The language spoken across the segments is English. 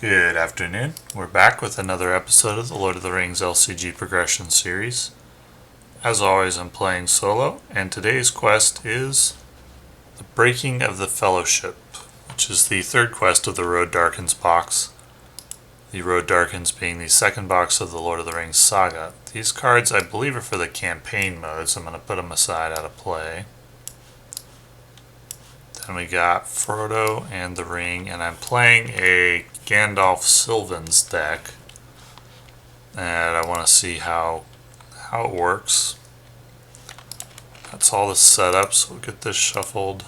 Good afternoon. We're back with another episode of the Lord of the Rings LCG progression series. As always, I'm playing solo, and today's quest is the Breaking of the Fellowship, which is the third quest of the Road Darkens box. The Road Darkens being the second box of the Lord of the Rings saga. These cards, I believe, are for the campaign mode, so I'm going to put them aside out of play. Then we got Frodo and the Ring, and I'm playing a Gandalf Silvan's deck, and I want to see how it works. That's all the setup, so we'll get this shuffled.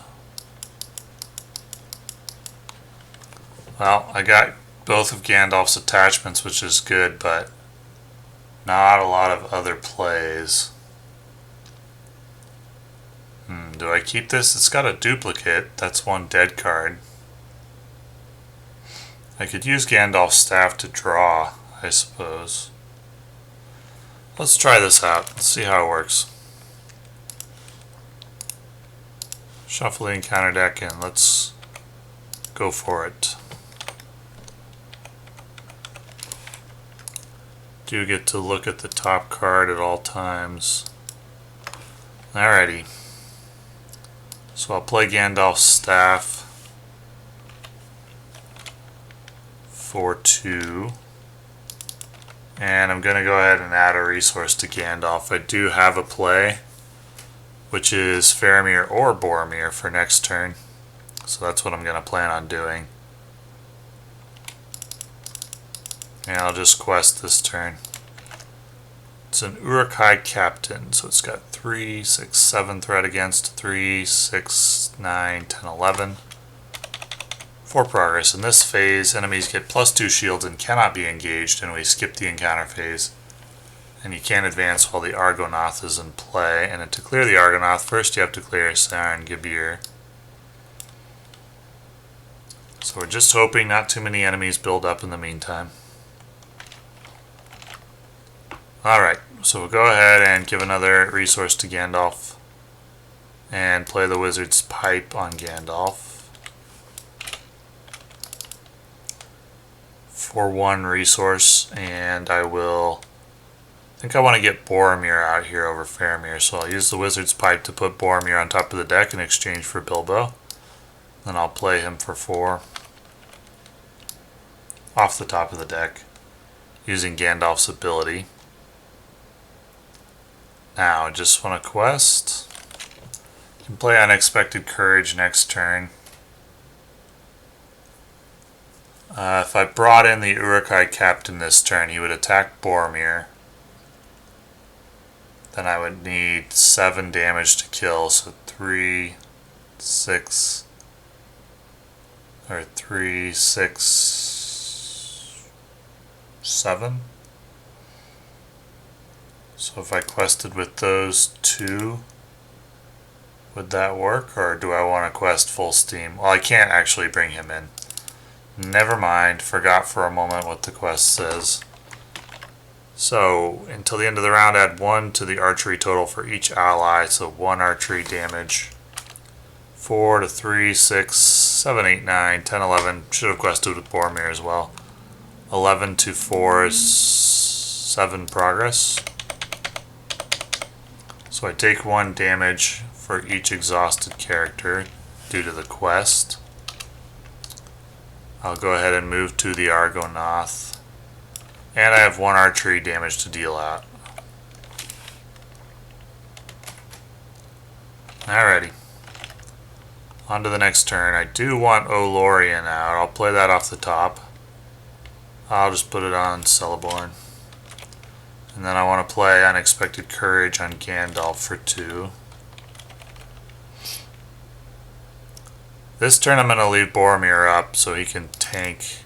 Well, I got both of Gandalf's attachments, which is good, but not a lot of other plays. Do I keep this? It's got a duplicate. That's one dead card. I could use Gandalf's staff to draw, I suppose. Let's try this out. Let's see how it works. Shuffle the encounter deck and let's go for it. Do get to look at the top card at all times. Alrighty. So I'll play Gandalf's staff for 2. And I'm going to go ahead and add a resource to Gandalf. I do have a play, which is Faramir or Boromir for next turn. So that's what I'm going to plan on doing. And I'll just quest this turn. It's an Uruk-hai captain, so it's got 3, 6, 7 threat against, 3, 6, 9, 10, 11. 4 progress. In this phase, enemies get +2 shields and cannot be engaged, and we skip the encounter phase. And you can't advance while the Argonath is in play. And to clear the Argonath, first you have to clear Sarin Gibir. So we're just hoping not too many enemies build up in the meantime. Alright, so we'll go ahead and give another resource to Gandalf and play the Wizard's Pipe on Gandalf for 1 resource, and I think I want to get Boromir out here over Faramir, so I'll use the Wizard's Pipe to put Boromir on top of the deck in exchange for Bilbo. Then I'll play him for 4 off the top of the deck using Gandalf's ability. Now, I just want to quest. You can play Unexpected Courage next turn. If I brought in the Uruk-hai captain this turn, he would attack Boromir. Then I would need 7 damage to kill, so 3, 6, 7. So if I quested with those 2, would that work? Or do I want to quest full steam? Well, I can't actually bring him in. Never mind, forgot for a moment what the quest says. So, until the end of the round, add 1 to the archery total for each ally, so 1 archery damage. 4 to 3, 6, 7, 8, 9, 10, 11. Should have quested with Boromir as well. 11 to 4 is 7 progress. So I take 1 damage for each exhausted character due to the quest. I'll go ahead and move to the Argonath. And I have 1 archery damage to deal out. Alrighty. On to the next turn. I do want Lorien out. I'll play that off the top. I'll just put it on Celeborn. And then I want to play Unexpected Courage on Gandalf for 2. This turn I'm going to leave Boromir up so he can tank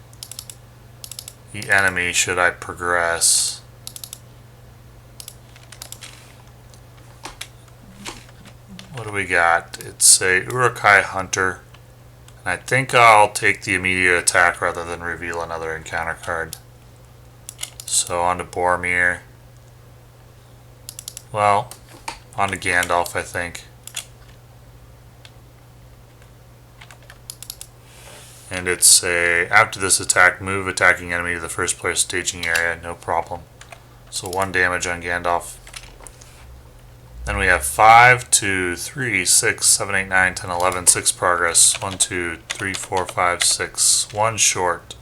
the enemy should I progress. What do we got? It's a Uruk-hai Hunter. And I think I'll take the immediate attack rather than reveal another encounter card. So on to Boromir. Well, on to Gandalf, I think. And it's after this attack, move attacking enemy to the first player staging area, no problem. So 1 damage on Gandalf. Then we have 5, 2, 3, 6, 7, 8, 9, 10, 11, 6 progress. 1, 2, 3, 4, 5, 6. 1 short.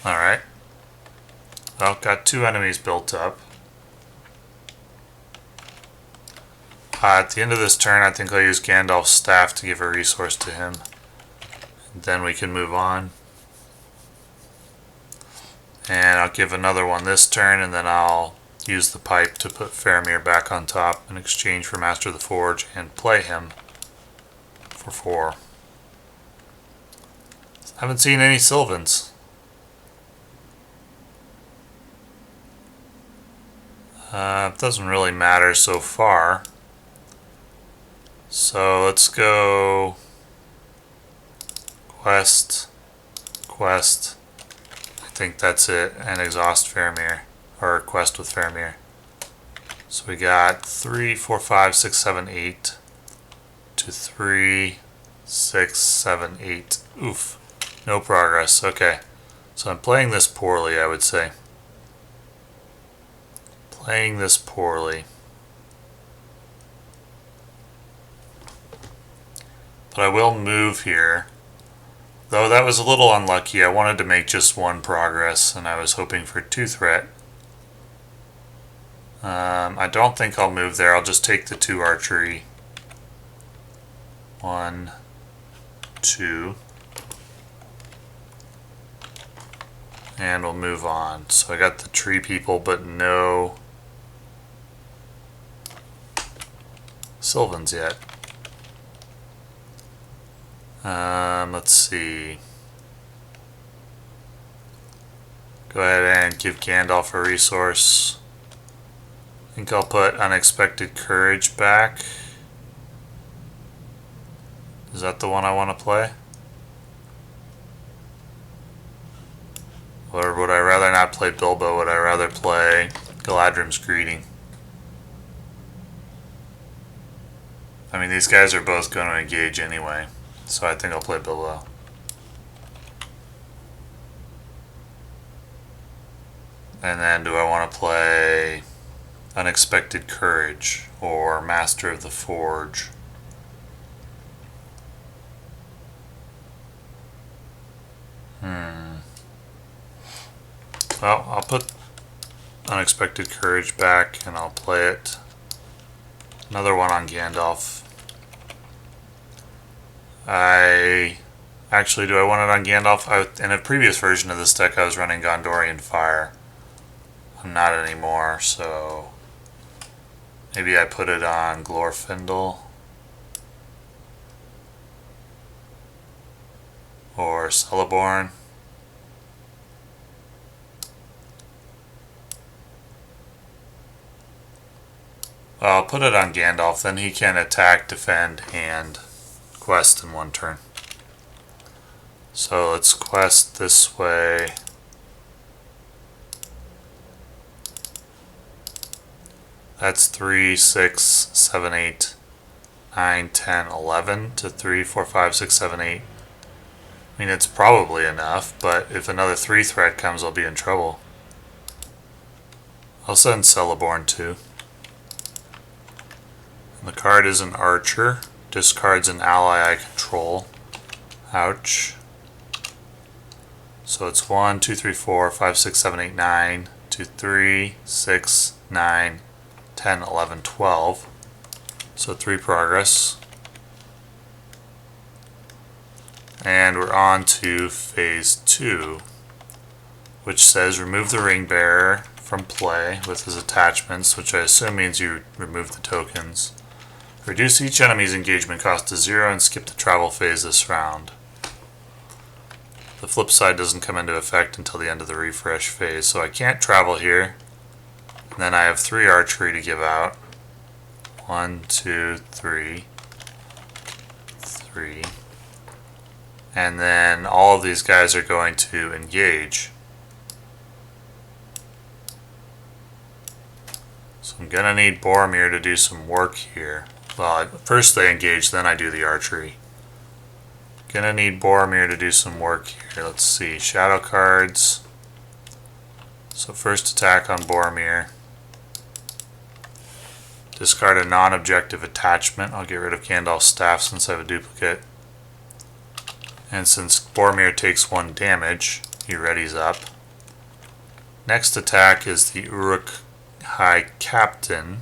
Alright. Well, got 2 enemies built up. At the end of this turn, I think I'll use Gandalf's staff to give a resource to him. And then we can move on. And I'll give another one this turn, and then I'll use the pipe to put Faramir back on top in exchange for Master of the Forge and play him for 4. I haven't seen any Silvans. It doesn't really matter so far. So let's go quest, quest. I think that's it, and exhaust Faramir, or quest with Faramir. So we got 3, 4, 5, 6, 7, 8 to 3, 6, 7, 8. Oof, no progress. Okay, so I'm playing this poorly, I would say. Playing this poorly. But I will move here. Though that was a little unlucky. I wanted to make just 1 progress, and I was hoping for 2 threat. I don't think I'll move there. I'll just take the 2 archery. 1, 2. And we'll move on. So I got the tree people, but no Silvans yet. Let's see. Go ahead and give Gandalf a resource. I think I'll put Unexpected Courage back. Is that the one I want to play? Or would I rather not play Bilbo? Would I rather play Galadhrim's Greeting? I mean, these guys are both going to engage anyway. So I think I'll play Bilbo. And then do I want to play Unexpected Courage or Master of the Forge? Well, I'll put Unexpected Courage back and I'll play it. Another one on Gandalf. Actually, do I want it on Gandalf? In a previous version of this deck, I was running Gondorian Fire. I'm not anymore, so maybe I put it on Glorfindel or Celeborn. Well, I'll put it on Gandalf, then he can attack, defend, and quest in 1 turn. So let's quest this way. That's 3, 6, 7, 8, 9, 10, 11 to 3, 4, 5, 6, 7, 8. I mean, it's probably enough, but if another 3 threat comes, I'll be in trouble. I'll send Celeborn too. And the card is an archer. Discards an ally I control. Ouch. So it's 1, 2, 3, 4, 5, 6, 7, 8, 9, 2, 3, 6, 9, 10, 11, 12. So 3 progress. And we're on to phase 2, which says remove the ring bearer from play with his attachments, which I assume means you remove the tokens. Reduce each enemy's engagement cost to 0 and skip the travel phase this round. The flip side doesn't come into effect until the end of the refresh phase, so I can't travel here. And then I have 3 archery to give out. 1, 2, 3. 3. And then all of these guys are going to engage. So I'm going to need Boromir to do some work here. Well, first they engage, then I do the archery. Gonna need Boromir to do some work here. Let's see. Shadow cards. So first attack on Boromir. Discard a non-objective attachment. I'll get rid of Gandalf's staff since I have a duplicate. And since Boromir takes 1 damage, he readies up. Next attack is the Uruk-hai Captain.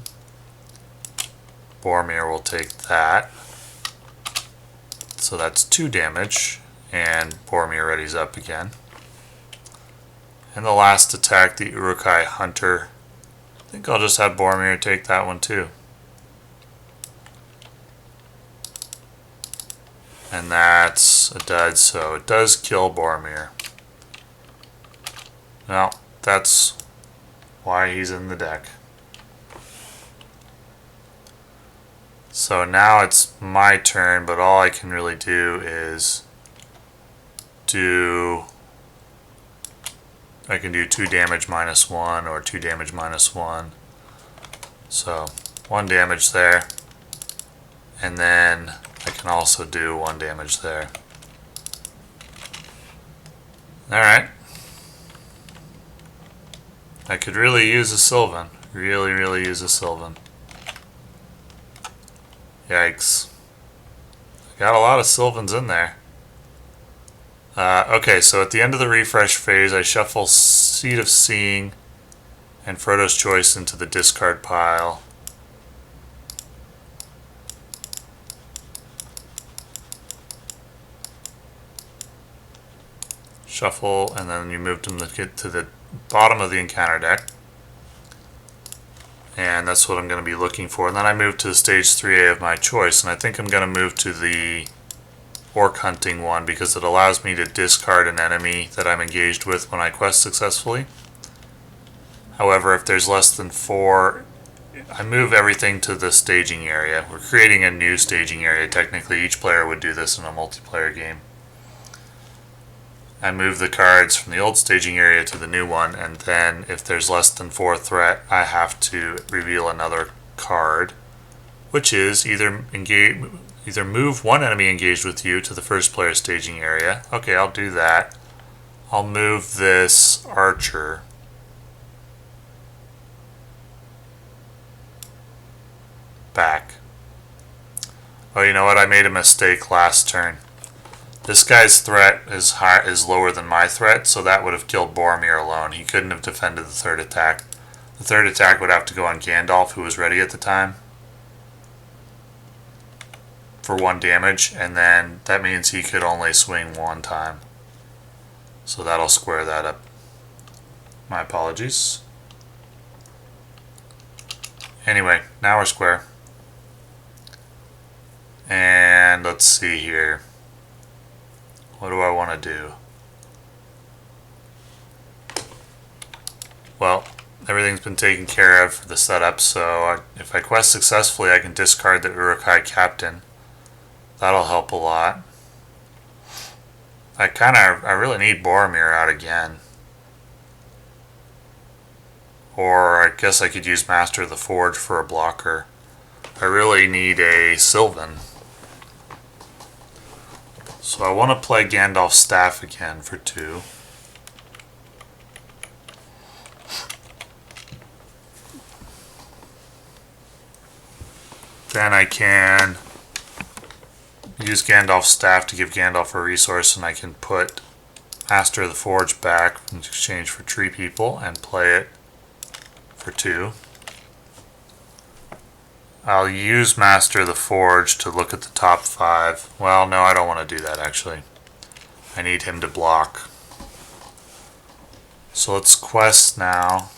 Boromir will take that. So that's 2 damage, and Boromir readies up again. And the last attack, the Uruk-hai Hunter. I think I'll just have Boromir take that one too. And that's a dud, so it does kill Boromir. Well, that's why he's in the deck. So now it's my turn, but all I can really do is I can do 2 damage minus 1 or 2 damage minus 1. So 1 damage there. And then I can also do 1 damage there. Alright. I could really use a Silvan. Really use a Silvan. Yikes. I got a lot of Silvans in there. Okay, so at the end of the refresh phase, I shuffle Seed of Seeing and Frodo's Choice into the discard pile. Shuffle, and then you move them to get to the bottom of the encounter deck. And that's what I'm going to be looking for. And then I move to stage 3A of my choice, and I think I'm going to move to the Orc Hunting one because it allows me to discard an enemy that I'm engaged with when I quest successfully. However, if there's less than 4, I move everything to the staging area. We're creating a new staging area. Technically, each player would do this in a multiplayer game. I move the cards from the old staging area to the new one, and then if there's less than 4 threat, I have to reveal another card, which is either move one enemy engaged with you to the first player staging area. Okay, I'll do that. I'll move this archer back. Oh, you know what? I made a mistake last turn. This guy's threat is lower than my threat, so that would have killed Boromir alone. He couldn't have defended the third attack. The third attack would have to go on Gandalf, who was ready at the time, for 1 damage, and then that means he could only swing 1 time. So that'll square that up. My apologies. Anyway, now we're square. And let's see here. What do I want to do? Well, everything's been taken care of for the setup, so if I quest successfully, I can discard the Uruk-hai Captain. That'll help a lot. I really need Boromir out again. Or I guess I could use Master of the Forge for a blocker. I really need a Silvan. So I want to play Gandalf's Staff again for 2. Then I can use Gandalf's Staff to give Gandalf a resource, and I can put Master of the Forge back in exchange for Tree People and play it for 2. I'll use Master of the Forge to look at the top 5. Well, no, I don't want to do that, actually. I need him to block. So let's quest now.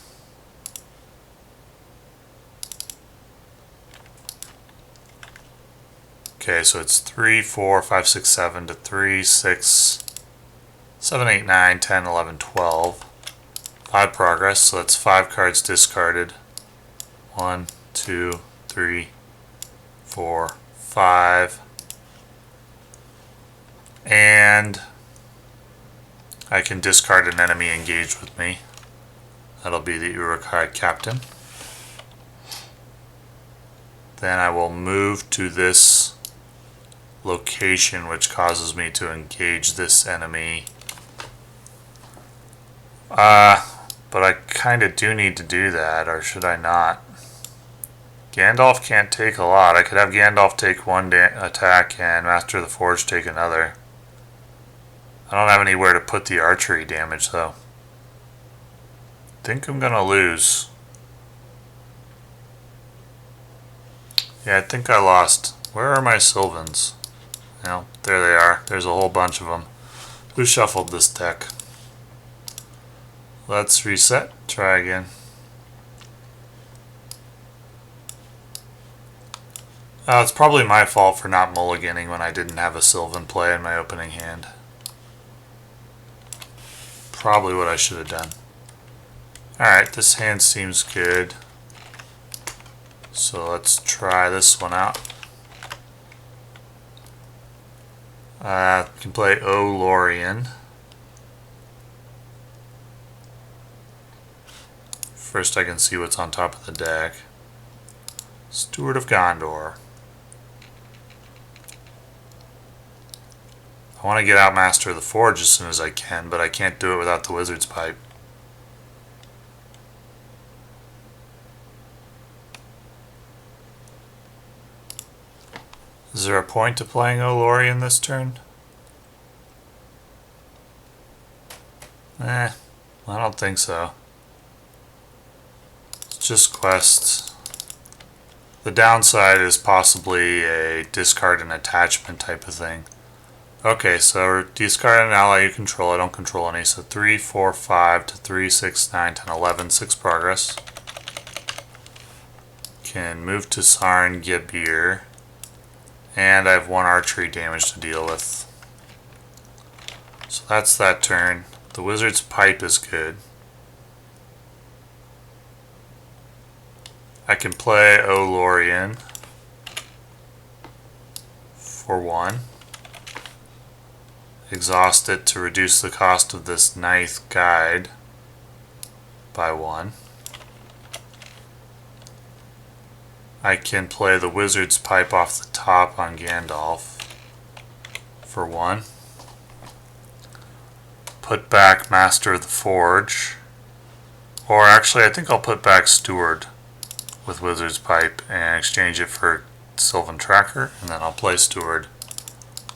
Okay, so it's 3, 4, 5, 6, 7 to 3, 6, 7, 8, 9, 10, 11, 12. 5 progress, so that's 5 cards discarded. 1, 2, 3, 4, 5. And I can discard an enemy engaged with me. That'll be the Uruk-hai Captain. Then I will move to this location, which causes me to engage this enemy. But I kind of do need to do that, or should I not? Gandalf can't take a lot. I could have Gandalf take one attack and Master of the Forge take another. I don't have anywhere to put the archery damage, though. I think I'm gonna lose. Yeah, I think I lost. Where are my Silvans? Well, there they are. There's a whole bunch of them. Who shuffled this deck? Let's reset. Try again. It's probably my fault for not mulliganing when I didn't have a Silvan play in my opening hand. Probably what I should have done. Alright, this hand seems good. So let's try this one out. I can play Lorien. First I can see what's on top of the deck. Steward of Gondor. I want to get out Master of the Forge as soon as I can, but I can't do it without the Wizard's Pipe. Is there a point to playing Lorien this turn? I don't think so. It's just quests. The downside is possibly a discard and attachment type of thing. Okay, so discard an ally you control. I don't control any. So 3, 4, 5 to 3, 6, 9, 10, 11. 6 progress. Can move to Sarn Gebir. And I have 1 archery damage to deal with. So that's that turn. The Wizard's Pipe is good. I can play Lorien for 1. Exhaust it to reduce the cost of this Naith guide by 1. I can play the Wizard's Pipe off the top on Gandalf for 1. Put back Master of the Forge. Or actually, I think I'll put back Steward with Wizard's Pipe and exchange it for Silvan Tracker. And then I'll play Steward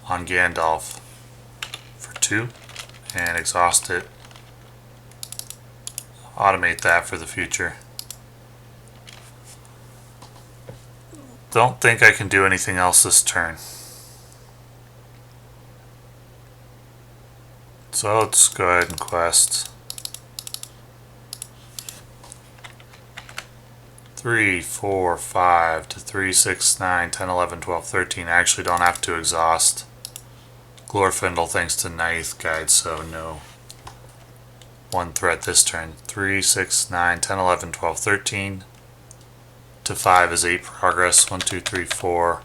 on Gandalf for 2 and exhaust it. Automate that for the future. Don't think I can do anything else this turn. So let's go ahead and quest. 3, 4, 5 to 3, 6, 9, 10, 11, 12, 13. I actually don't have to exhaust Glorfindel thanks to Naith guide, so no 1 threat this turn. 3, 6, 9, 10, 11, 12, 13. To 5 is 8 progress. 1, 2, 3, 4,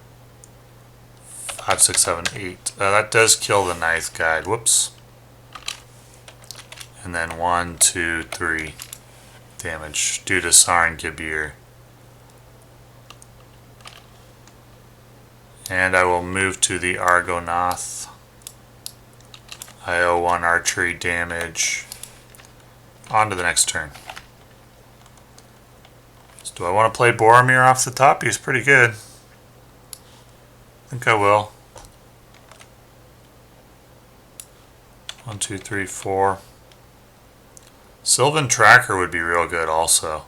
5, 6, 7, 8. That does kill the Naith guide. Whoops. And then 1, 2, 3 damage due to Sarn Gebir. And I will move to the Argonath. I owe 1 archery damage. On to the next turn. So do I want to play Boromir off the top? He's pretty good. I think I will. 1, 2, 3, 4. Silvan Tracker would be real good also.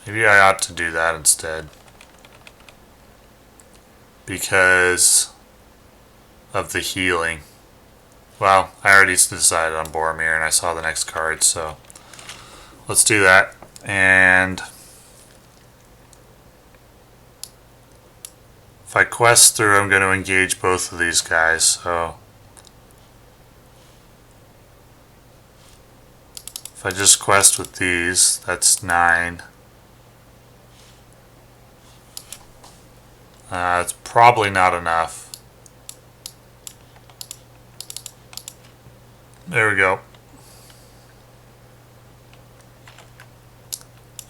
Maybe I ought to do that instead. Because of the healing. Well, I already decided on Boromir and I saw the next card, so let's do that. And if I quest through, I'm going to engage both of these guys, so if I just quest with these, that's 9. It's probably not enough. There we go.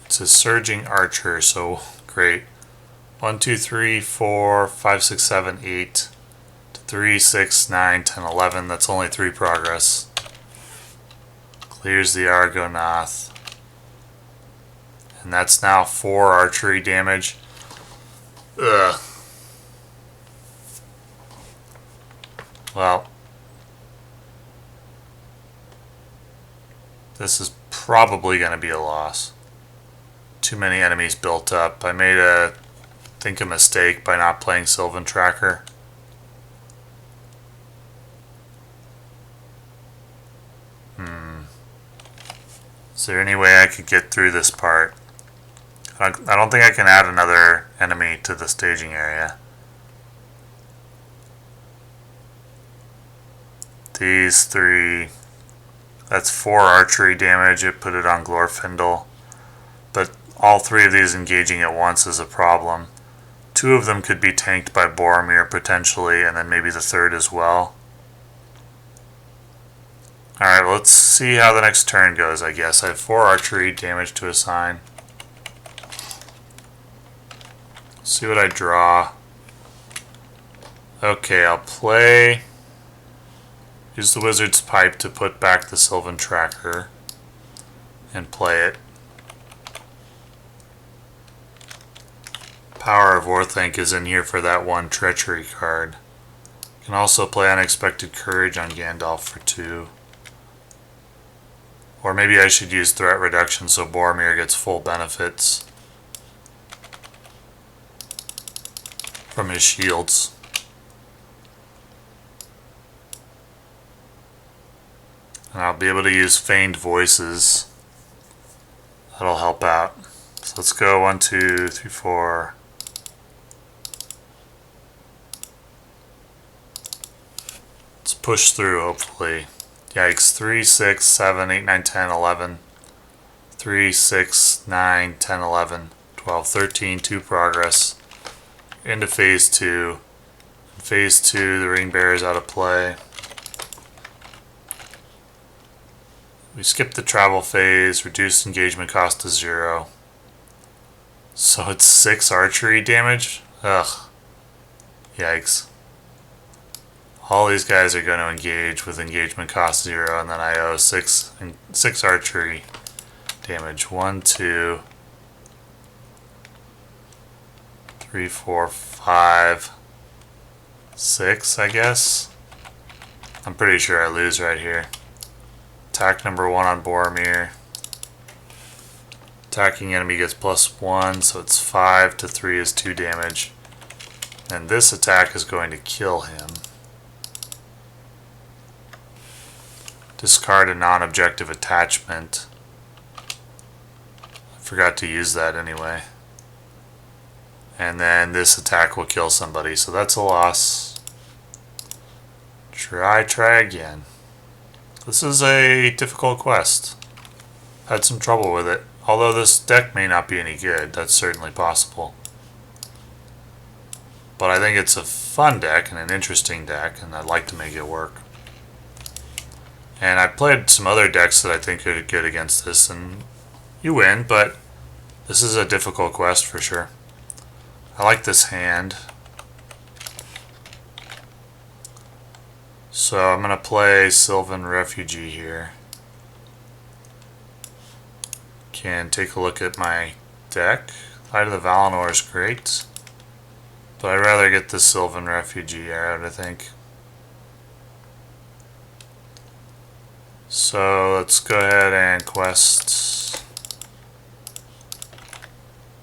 It's a surging archer, so great. 1, 2, 3, 4, 5, 6, 7, 8. 3, 6, 9, 10, 11. That's only 3 progress. Clears the Argonath. And that's now 4 archery damage. Ugh. Well, this is probably going to be a loss. Too many enemies built up. I made a mistake by not playing Silvan Tracker. Is there any way I could get through this part? I don't think I can add another enemy to the staging area. These 3, that's 4 archery damage. It put it on Glorfindel. But all 3 of these engaging at once is a problem. 2 of them could be tanked by Boromir potentially, and then maybe the 3rd as well. Alright, let's see how the next turn goes, I guess. I have 4 archery damage to assign. See what I draw. Okay, I'll play... Use the Wizard's Pipe to put back the Silvan Tracker. And play it. Power of Orthanc is in here for that 1 treachery card. You can also play Unexpected Courage on Gandalf for 2. Or maybe I should use threat reduction so Boromir gets full benefits from his shields. And I'll be able to use Feigned Voices. That'll help out. So let's go 1, 2, 3, 4. Let's push through, hopefully. Yikes. 3, 6, 7, 8, 9, 10, 11. 3, 6, 9, 10, 11, 12, 13. 2 progress. Into phase 2. In phase 2, the ring bearer's out of play. We skip the travel phase, reduced engagement cost to 0. So it's 6 archery damage? Ugh. Yikes. All these guys are going to engage with engagement cost 0, and then I owe 6 archery damage. 1, 2, 3, 4, 5, 6, I guess. I'm pretty sure I lose right here. Attack number 1 on Boromir. Attacking enemy gets +1, so it's 5 to 3 is 2 damage. And this attack is going to kill him. Discard a non-objective attachment. I forgot to use that anyway. And then this attack will kill somebody, so that's a loss. Try again. This is a difficult quest. Had some trouble with it. Although this deck may not be any good, that's certainly possible. But I think it's a fun deck and an interesting deck, and I'd like to make it work. And I've played some other decks that I think are good against this, and you win, but this is a difficult quest for sure. I like this hand. So I'm going to play Silvan Refugee here. Can take a look at my deck. Light of the Valinor is great, but I'd rather get the Silvan Refugee out, I think. So let's go ahead and quest.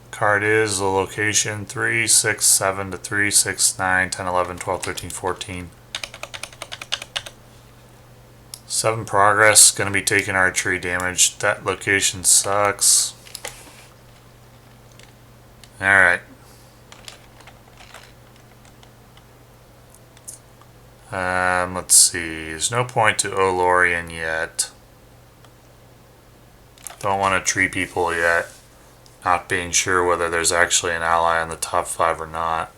Card is the location 3, 6, 7 to 3, 6, 9, 10, 11, 12, 13, 14. 7 progress, going to be taking archery damage. That location sucks. Alright. Let's see. There's no point to Lorien yet. Don't want to tree people yet. Not being sure whether there's actually an ally on the top 5 or not.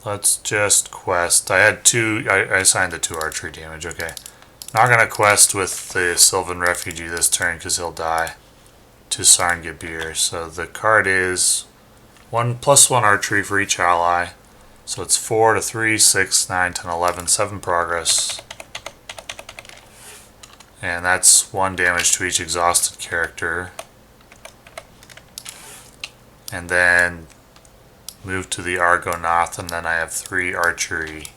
Let's just quest. I had 2. I assigned the 2 archery damage. Okay. Not going to quest with the Silvan Refugee this turn because he'll die to Sarngibir. So the card is 1+1 archery for each ally. So it's 4 to 3, 6, 9, 10, 11, 7 progress. And that's 1 damage to each exhausted character. And then move to the Argonath, and then I have 3 archery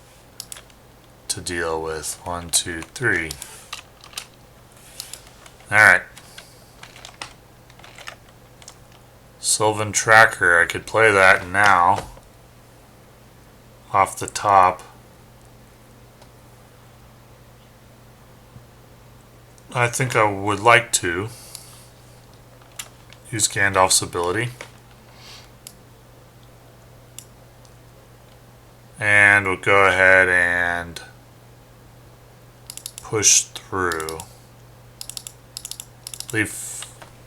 to deal with. 1, 2, 3. Alright. Silvan Tracker, I could play that now. Off the top. I think I would like to use Gandalf's ability. And we'll go ahead and push through.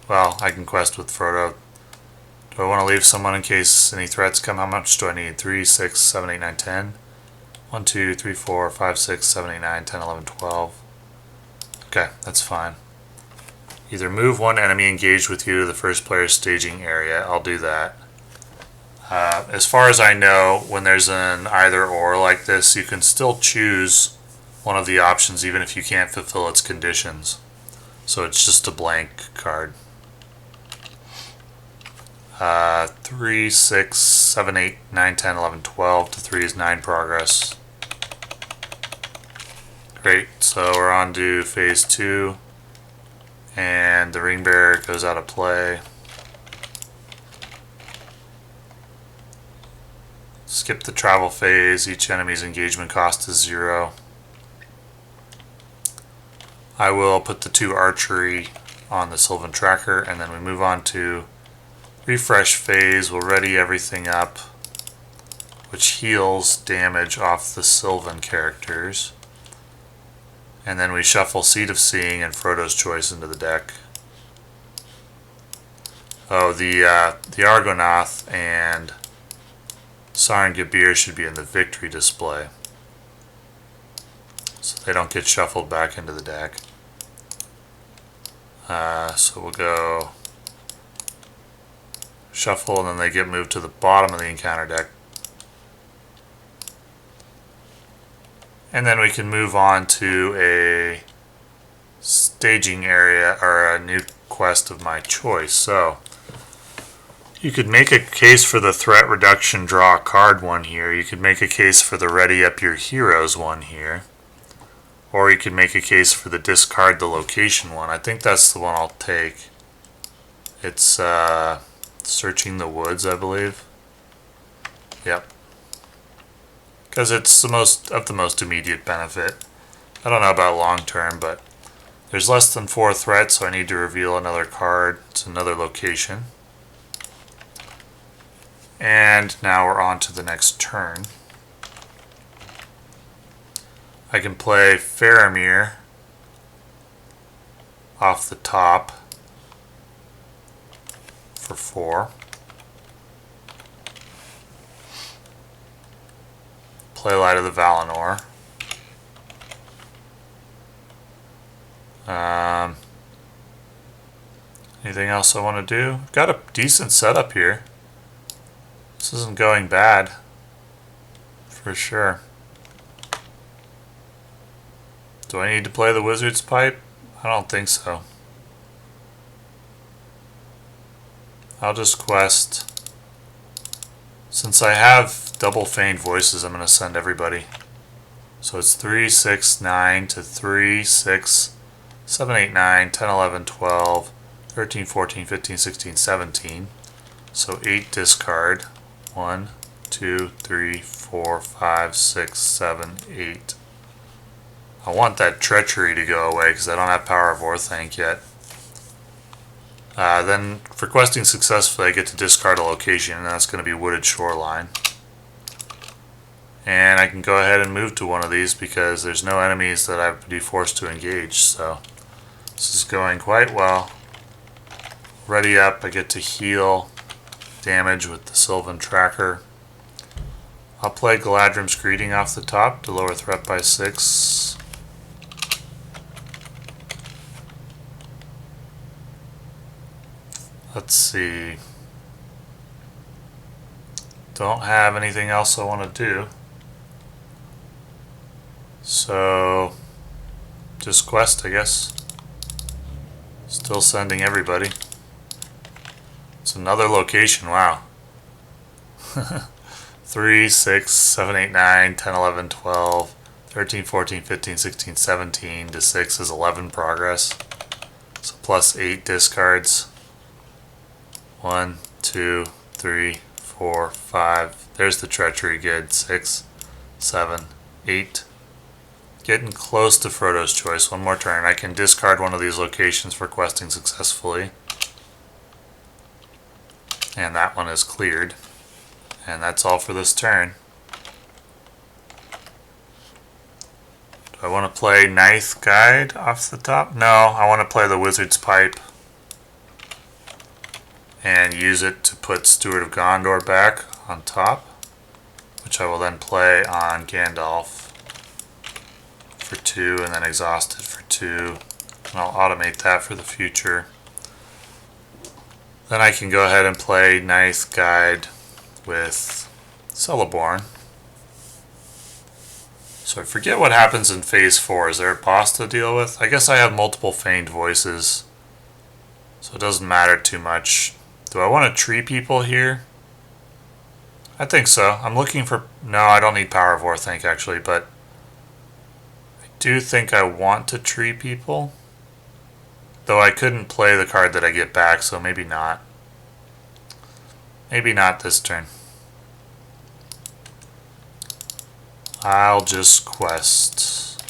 Well, I can quest with Frodo. Do I want to leave someone in case any threats come? How much do I need? 3, 6, 7, 8, 9, 10. 1, 2, 3, 4, 5, 6, 7, 8, 9, 10, 11, 12. Okay, that's fine. Either move one enemy engaged with you to the first player's staging area. I'll do that. As far as I know, when there's an either or like this, you can still choose one of the options even if you can't fulfill its conditions. So it's just a blank card. 3, 6, 7, 8, 9, 10, 11, 12 to 3 is 9 progress. Great, so we're on to phase 2. And the ring bearer goes out of play. Skip the travel phase. Each enemy's engagement cost is 0. I will put the 2 archery on the Silvan Tracker, and then we move on to refresh phase. We'll ready everything up, which heals damage off the Silvan characters. And then we shuffle Seed of Seeing and Frodo's Choice into the deck. Oh, the Argonath and Sarin Gabir should be in the victory display, so they don't get shuffled back into the deck. So we'll go shuffle, and then they get moved to the bottom of the encounter deck. And then we can move on to a staging area or a new quest of my choice. So you could make a case for the threat reduction draw a card one here. You could make a case for the ready up your heroes one here. Or you could make a case for the discard the location one. I think that's the one I'll take. It's Searching the Woods, I believe. Yep. Because it's the most immediate benefit. I don't know about long term, but there's less than 4 threats, so I need to reveal another card. It's another location. And now we're on to the next turn. I can play Faramir off the top for 4. Play Light of the Valinor. Anything else I want to do? Got a decent setup here. This isn't going bad, for sure. Do I need to play the Wizard's Pipe? I don't think so. I'll just quest. Since I have double Feigned Voices, I'm going to send everybody. So it's 3, 6, 9 to 3, 6, 7, 8, 9, 10, 11, 12, 13, 14, 15, 16, 17. So 8 discard. 1, 2, 3, 4, 5, 6, 7, 8. I want that treachery to go away because I don't have Power of Orthanc yet. Then, for questing successfully, I get to discard a location, and that's going to be Wooded Shoreline. And I can go ahead and move to one of these because there's no enemies that I would be forced to engage, so this is going quite well. Ready up, I get to heal damage with the Silvan Tracker. I'll play Galadhrim's Greeting off the top to lower threat by 6. Let's see. don't have anything else I want to do. So, just quest, I guess. Still sending everybody. It's another location, wow. 3, 6, 7, 8, 9, 10, 11, 12, 13, 14, 15, 16, 17 to 6 is 11 progress. So plus 8 discards. 1, 2, 3, 4, 5. There's the treachery, good. 6, 7, 8. Getting close to Frodo's choice. One more turn. I can discard one of these locations for questing successfully. And that one is cleared. And that's all for this turn. Do I want to play Naith Guide off the top? No, I want to play the Wizard's Pipe. And use it to put Steward of Gondor back on top. Which I will then play on Gandalf for 2 and then Exhausted for 2. And I'll automate that for the future. Then I can go ahead and play Naith Guide with Celeborn. So I forget what happens in phase 4. Is there a boss to deal with? I guess I have multiple Feigned Voices, so it doesn't matter too much. Do I want to tree people here? I think so. I'm looking for... No, I don't need Power of Orthanc actually, but I do think I want to tree people. Though I couldn't play the card that I get back, so maybe not. Maybe not this turn. I'll just quest.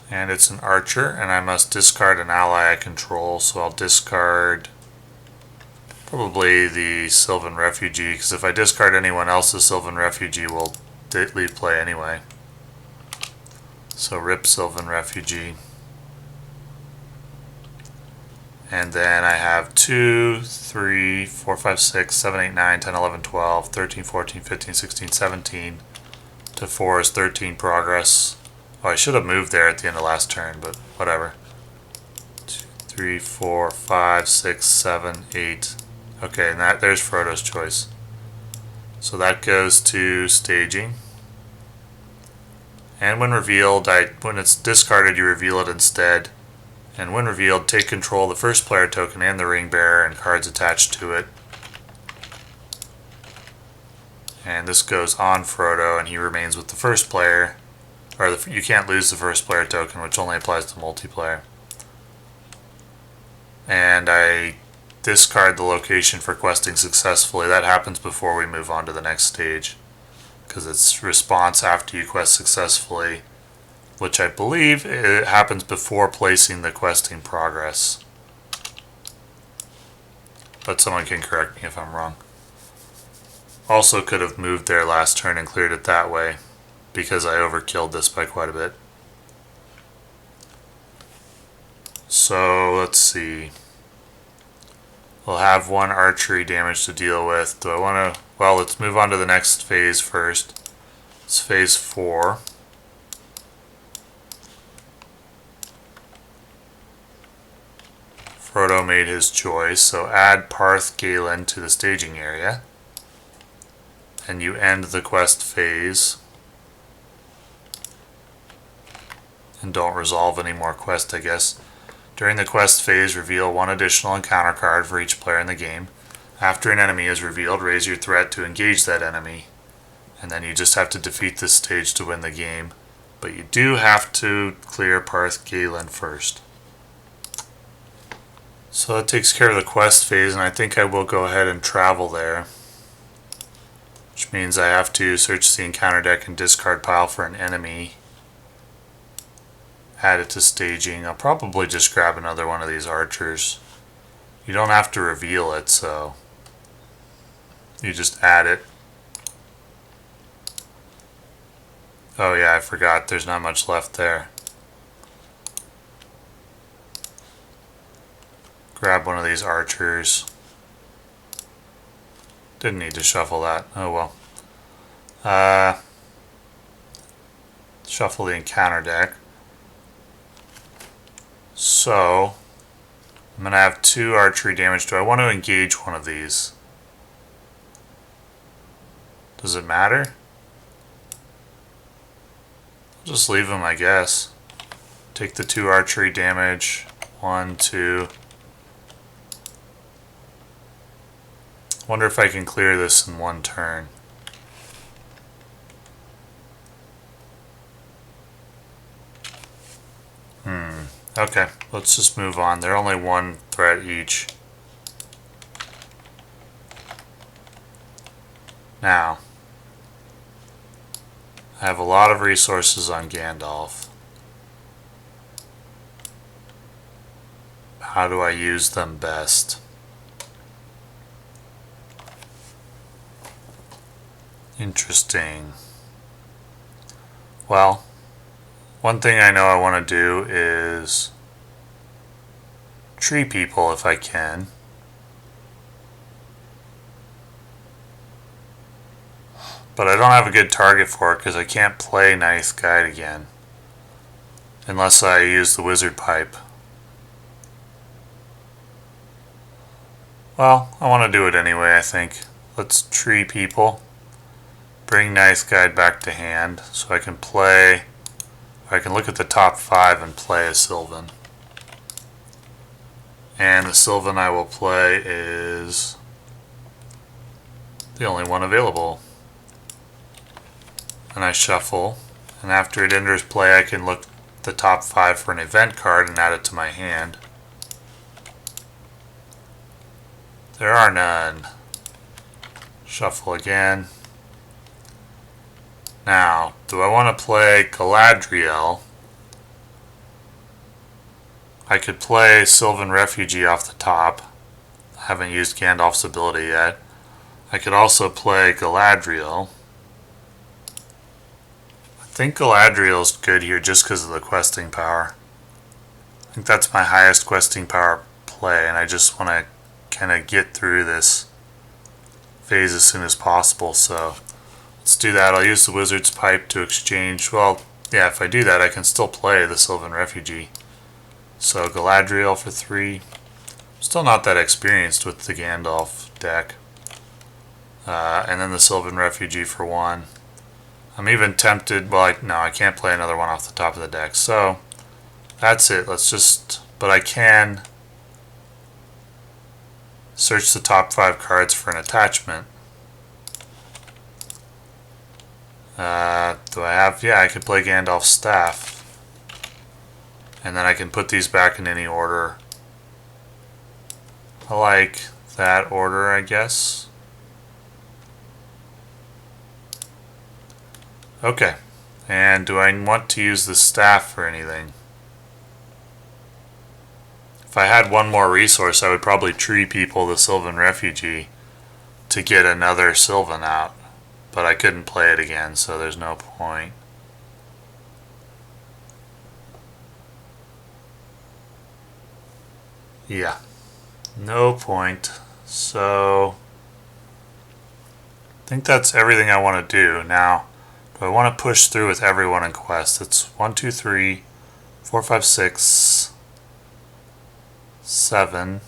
And it's an archer, and I must discard an ally I control, so I'll discard probably the Silvan Refugee, because if I discard anyone else, the Silvan Refugee will leave play anyway. So rip Silvan Refugee. And then I have 2, 3, 4, 5, 6, 7, 8, 9, 10, 11, 12, 13, 14, 15, 16, 17. To 4 is 13 progress. Oh, I should have moved there at the end of last turn, but whatever. 2, 3, 4, 5, 6, 7, 8. Okay, and there's Frodo's choice. So that goes to staging. And when revealed, when it's discarded, you reveal it instead. And when revealed, take control of the first player token and the ring bearer and cards attached to it. And this goes on Frodo, and he remains with the first player. Or you can't lose the first player token, which only applies to multiplayer. And I discard the location for questing successfully. That happens before we move on to the next stage, because it's response after you quest successfully, which I believe it happens before placing the questing progress. But someone can correct me if I'm wrong. Also could have moved there last turn and cleared it that way, because I overkilled this by quite a bit. So let's see. We'll have 1 archery damage to deal with. Do I want to... Well, let's move on to the next phase first. It's phase 4. Frodo made his choice, so add Parth Galen to the staging area. And you end the quest phase. And don't resolve any more quests, I guess. During the quest phase, reveal 1 additional encounter card for each player in the game. After an enemy is revealed, raise your threat to engage that enemy. And then you just have to defeat this stage to win the game. But you do have to clear Parth Galen first. So that takes care of the quest phase, and I think I will go ahead and travel there. Which means I have to search the encounter deck and discard pile for an enemy. Add it to staging. I'll probably just grab another one of these archers. You don't have to reveal it, so you just add it. Oh yeah, I forgot. There's not much left there. Grab one of these archers. Didn't need to shuffle that. Oh well. Shuffle the encounter deck. So, I'm going to have 2 archery damage. Do I want to engage one of these? Does it matter? I'll just leave them, I guess. Take the 2 archery damage. 1, 2. Wonder if I can clear this in 1 turn. Okay, let's just move on. They're only 1 threat each. Now, I have a lot of resources on Gandalf. How do I use them best? Interesting. Well, one thing I know I want to do is tree people if I can. But I don't have a good target for it because I can't play Naith Guide again. Unless I use the wizard pipe. Well, I want to do it anyway, I think. Let's tree people. Bring Naith Guide back to hand so I can play. I can look at the top 5 and play a Silvan. And the Silvan I will play is the only one available. And I shuffle. And after it enters play, I can look at the top 5 for an event card and add it to my hand. There are none. Shuffle again. Now, do I want to play Galadriel? I could play Silvan Refugee off the top. I haven't used Gandalf's ability yet. I could also play Galadriel. I think Galadriel's good here just because of the questing power. I think that's my highest questing power play, and I just want to kind of get through this phase as soon as possible, so let's do that. I'll use the wizard's pipe to exchange. Well, yeah, if I do that, I can still play the Silvan Refugee. So Galadriel for 3. Still not that experienced with the Gandalf deck. And then the Silvan Refugee for 1. I'm even tempted. Well, no, I can't play another one off the top of the deck. So that's it. Let's just. But I can search the top 5 cards for an attachment. Do I have? Yeah, I could play Gandalf's staff. And then I can put these back in any order. I like that order, I guess. Okay. And do I want to use the staff for anything? If I had one more resource, I would probably tree people the Silvan Refugee to get another Silvan out. But I couldn't play it again, so there's no point. Yeah, no point. So I think that's everything I want to do. Now, do I want to push through with everyone in quest? It's 1, 2, 3, 4, 5, 6, 7,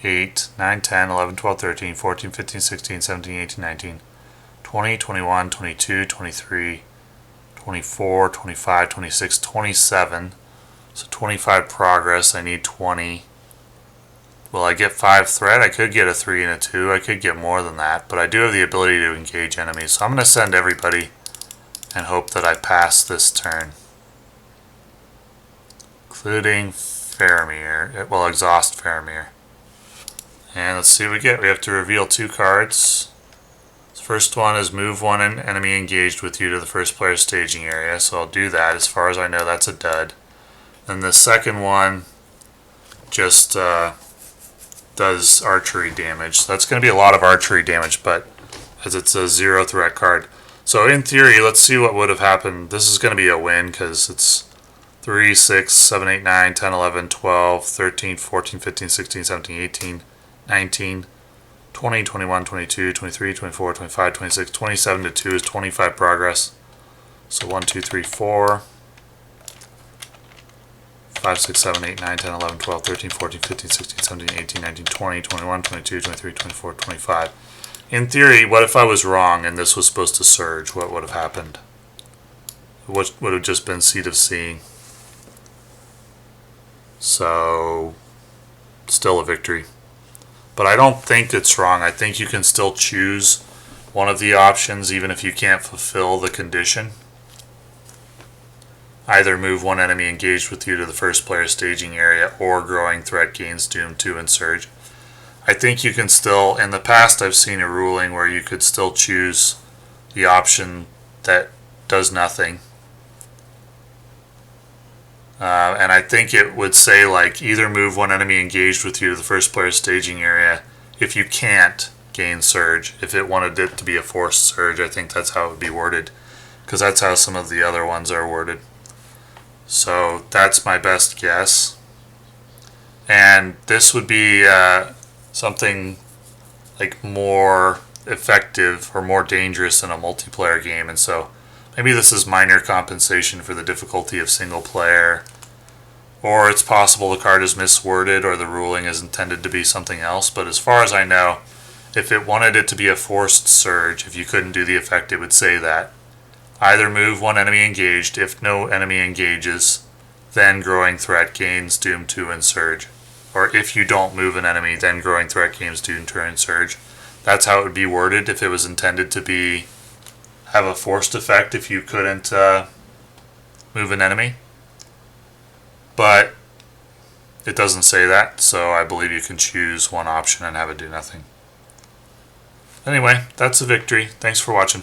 8, 9, 10, 11, 12, 13, 14, 15, 16, 17, 18, 19, 20, 21, 22, 23, 24, 25, 26, 27. So 25 progress. I need 20. Will I get 5 threat? I could get a 3 and a 2. I could get more than that. But I do have the ability to engage enemies. So I'm going to send everybody and hope that I pass this turn. Including Faramir. Well, exhaust Faramir. And let's see what we get. We have to reveal 2 cards. The first one is move 1 enemy engaged with you to the first player's staging area. So I'll do that. As far as I know, that's a dud. And the second one just does archery damage. So that's going to be a lot of archery damage, but as it's a 0 threat card. So in theory, let's see what would have happened. This is going to be a win because it's 3, 6, 7, 8, 9, 10, 11, 12, 13, 14, 15, 16, 17, 18, 19, 20, 21, 22, 23, 24, 25, 26, 27 to 2 is 25 progress. So 1, 2, 3, 4, 5, 6, 7, 8, 9, 10, 11, 12, 13, 14, 15, 16, 17, 18, 19, 20, 21, 22, 23, 24, 25. in theory, what if I was wrong and this was supposed to surge? What would have happened? What would have just been Seed of Seeing. So, still a victory. But I don't think it's wrong. I think you can still choose one of the options even if you can't fulfill the condition. Either move one enemy engaged with you to the first player staging area, or growing threat gains Doom 2 and Surge. I think you can still, in the past I've seen a ruling where you could still choose the option that does nothing. And I think it would say like either move one enemy engaged with you to the first player staging area if you can't gain Surge. If it wanted it to be a forced Surge, I think that's how it would be worded, because that's how some of the other ones are worded. So that's my best guess. And this would be something like more effective or more dangerous in a multiplayer game, and so maybe this is minor compensation for the difficulty of single player, or it's possible the card is misworded or the ruling is intended to be something else. But as far as I know, if it wanted it to be a forced surge, if you couldn't do the effect, it would say that. Either move one enemy engaged. If no enemy engages, then growing threat gains Doom 2 and Surge. Or if you don't move an enemy, then growing threat gains Doom 2 and Surge. That's how it would be worded if it was intended to have a forced effect if you couldn't move an enemy. But it doesn't say that, so I believe you can choose one option and have it do nothing. Anyway, that's a victory. Thanks for watching.